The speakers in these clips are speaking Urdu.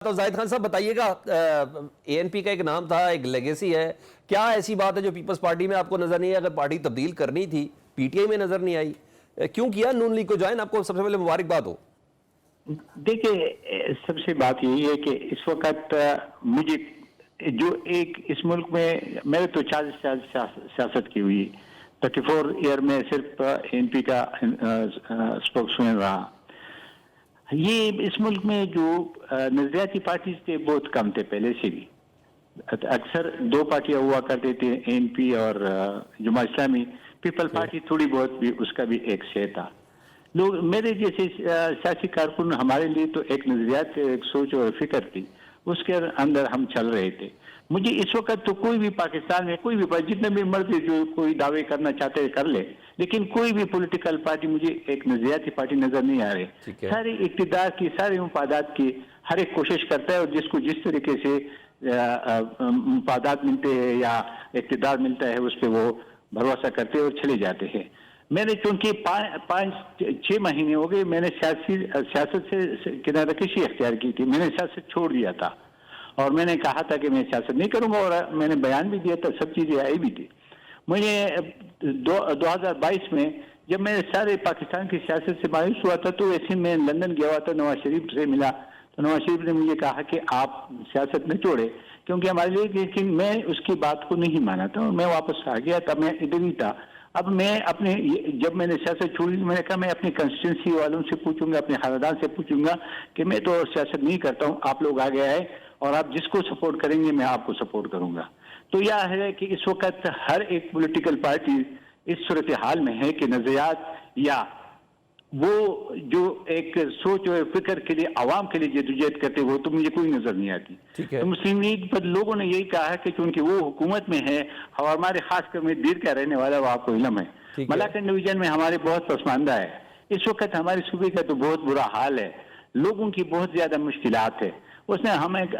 تو زاہد خان صاحب بتائیے گا، اے این پی کا ایک نام تھا، ایک لیگیسی ہے، کیا ایسی بات ہے جو پیپلز پارٹی میں آپ کو نظر نہیں ہے؟ اگر پارٹی تبدیل کرنی تھی، پی ٹی آئی میں نظر نہیں آئی، کیوں کیا نون لیگ کو جوائن؟ آپ کو سب سے پہلے مبارکباد ہو۔ دیکھیں، سب سے بات یہی ہے کہ اس وقت مجھے جو ایک اس ملک میں میں نے تو 40 سال سیاست کی ہوئی، 34 ایئر میں صرف این پی کا اسپوکس مین رہا۔ یہ اس ملک میں جو نظریاتی پارٹیز تھے بہت کم تھے پہلے سے بھی۔ اکثر دو پارٹیاں ہوا کرتے تھے، این پی اور جماعت اسلامی۔ پیپل پارٹی تھوڑی بہت بھی، اس کا بھی ایک شے تھا۔ لوگ میرے جیسے سیاسی کارکن، ہمارے لیے تو ایک نظریات، ایک سوچ اور فکر تھی، اس کے اندر ہم چل رہے تھے۔ مجھے اس وقت تو کوئی بھی پاکستان میں کوئی بھی جتنے بھی مرد جو کوئی دعوے کرنا چاہتے کر لے، لیکن کوئی بھی پولیٹیکل پارٹی مجھے ایک نظریاتی پارٹی نظر نہیں آ رہی۔ سارے اقتدار کی، سارے مفادات کی ہر ایک کوشش کرتا ہے، اور جس کو جس طریقے سے مفادات ملتے ہیں یا اقتدار ملتا ہے اس پہ وہ بھروسہ کرتے ہیں اور چلے جاتے ہیں۔ میں نے چونکہ 5-6 مہینے ہو گئے، میں نے سیاست سے کنارہ کشی اختیار کی تھی، میں نے سیاست چھوڑ دیا تھا، اور میں نے کہا تھا کہ میں سیاست نہیں کروں گا، اور میں نے بیان بھی دیا تھا، سب چیزیں آئی بھی تھی۔ مجھے 2022 میں جب میں سارے پاکستان کی سیاست سے مایوس ہوا تھا، تو ایسے میں لندن گیا ہوا تھا، نواز شریف سے ملا، تو نواز شریف نے مجھے کہا کہ آپ سیاست نہ چھوڑے، کیونکہ ہمارے لیے، لیکن میں اس کی بات کو نہیں مانا تھا، اور میں واپس آ گیا تھا، میں ادھر ہی تھا۔ اب میں جب میں نے سیاست چھوڑی، میں نے کہا میں اپنی کنسٹیٹوئنسی والوں سے پوچھوں گا، اپنے خاندان سے پوچھوں گا کہ میں تو سیاست نہیں کرتا ہوں، آپ لوگ آگے آئے اور آپ جس کو سپورٹ کریں گے میں آپ کو سپورٹ کروں گا۔ تو یہ ہے کہ اس وقت ہر ایک پولیٹیکل پارٹی اس صورتحال میں ہے کہ نظریات یا وہ جو ایک سوچ و فکر کے لیے عوام کے لیے جدوجہد کرتے، وہ تو مجھے کوئی نظر نہیں آتی۔ تو مسلم لیگ پر لوگوں نے یہی کہا ہے کہ چونکہ وہ حکومت میں ہے، اور ہمارے خاص کر میں دیر کا رہنے والا، وہ آپ کو علم ہے، ملاکنڈ ڈویژن میں ہمارے بہت پسماندہ ہے۔ اس وقت ہمارے صوبے کا تو بہت برا حال ہے، لوگوں کی بہت زیادہ مشکلات ہے۔ اس نے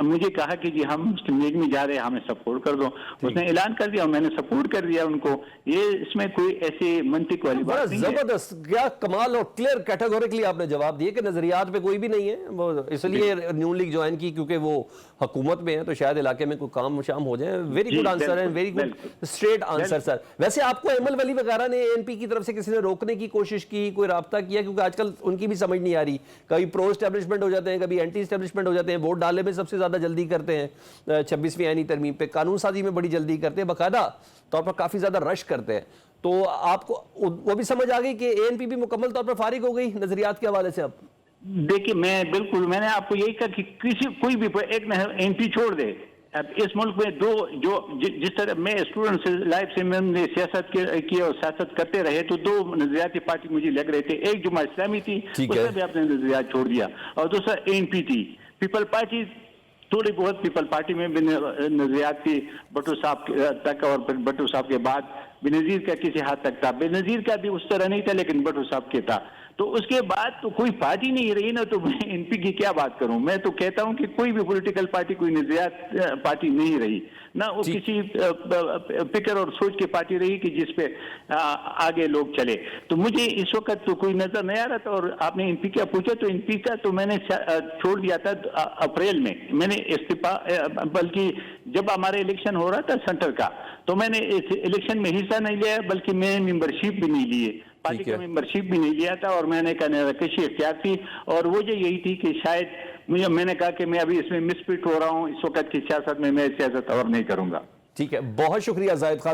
مجھے کہا کہ جی ہم مسلم لیگ میں جا رہے ہیں، ہمیں سپورٹ کر دو۔ اس نے اعلان کر دیا اور میں نے سپورٹ کر دیا ان کو۔ یہ اس میں کوئی ایسی منطق والی بات نہیں ہے۔ زبردست، کیا کمال اور کلیئر کیٹیگوریکلی آپ نے جواب دیے کہ نظریات پہ کوئی بھی نہیں ہے، وہ اس لیے نون لیگ جوائن کی کیونکہ وہ حکومت میں ہے، تو شاید علاقے میں کوئی کام شام ہو جائے۔ ویری گڈ آنسر ہے، ویری گڈ اسٹریٹ آنسر سر۔ ویسے آپ کو ایمل ولی وغیرہ نے اے این پی کی طرف سے کسی نے روکنے کی کوشش کی، کوئی رابطہ کیا؟ کیونکہ آج کل ان کی بھی سمجھ نہیں آ رہی، کبھی پرو اسٹیبلشمنٹ ہو جاتے ہیں، کبھی اینٹی اسٹیبلشمنٹ ہو جاتے ہیں، ووٹ ڈالنے میں سب سے زیادہ جلدی کرتے ہیں، 26ویں آئینی ترمیم پہ قانون سازی میں بڑی جلدی کرتے ہیں، باقاعدہ طور پر کافی زیادہ رش کرتے ہیں۔ تو آپ کو وہ بھی سمجھ آ گئی کہ اے این پی بھی مکمل طور پر فارغ ہو گئی نظریات کے حوالے سے؟ اب دیکھیے، میں نے آپ کو یہی کہا کہ کوئی بھی ایک نہ این پی چھوڑ دے۔ اب اس ملک میں جس طرح میں اسٹوڈنٹ سے لائف سے میں نے سیاست کی اور سیاست کرتے رہے، تو دو نظریاتی پارٹی مجھے لگ رہے تھے، ایک جماعت اسلامی تھی، اس نے بھی اپنے نظریات چھوڑ دیا، اور دوسرا این پی تھی۔ پیپل پارٹی تھوڑی بہت، پیپل پارٹی میں بھی نظریات تھی، بھٹو صاحب تک، اور پھر بھٹو صاحب کے بعد بینظیر کا کسی حد تک تھا، بینظیر کا بھی اس طرح نہیں تھا لیکن بھٹو صاحب کے تھا۔ تو اس کے بعد تو کوئی پارٹی نہیں رہی نا، تو میں این پی کی کیا بات کروں؟ میں تو کہتا ہوں کہ کوئی بھی پولیٹیکل پارٹی، کوئی نظریات پارٹی نہیں رہی نہ، وہ کسی فکر اور سوچ کی پارٹی رہی کہ جس پہ آگے لوگ چلے۔ تو مجھے اس وقت تو کوئی نظر نہیں آ رہا تھا، اور آپ نے این پی کیا پوچھا، تو این پی کا تو میں نے چھوڑ دیا تھا اپریل میں نے استعفا، بلکہ جب ہمارے الیکشن ہو رہا تھا سینٹر کا، تو میں نے اس الیکشن میں حصہ نہیں لیا، بلکہ میں ممبرشپ بھی نہیں لیے، پارٹی کا ممبرشپ بھی نہیں لیا تھا، اور میں نے کنارہ کشی اختیار تھی، اور وجہ یہی تھی کہ شاید میں نے کہا کہ میں ابھی اس میں مسفٹ ہو رہا ہوں، اس وقت کی سیاست میں سیاست اور نہیں کروں گا۔ ٹھیک ہے، بہت شکریہ زاہد خان۔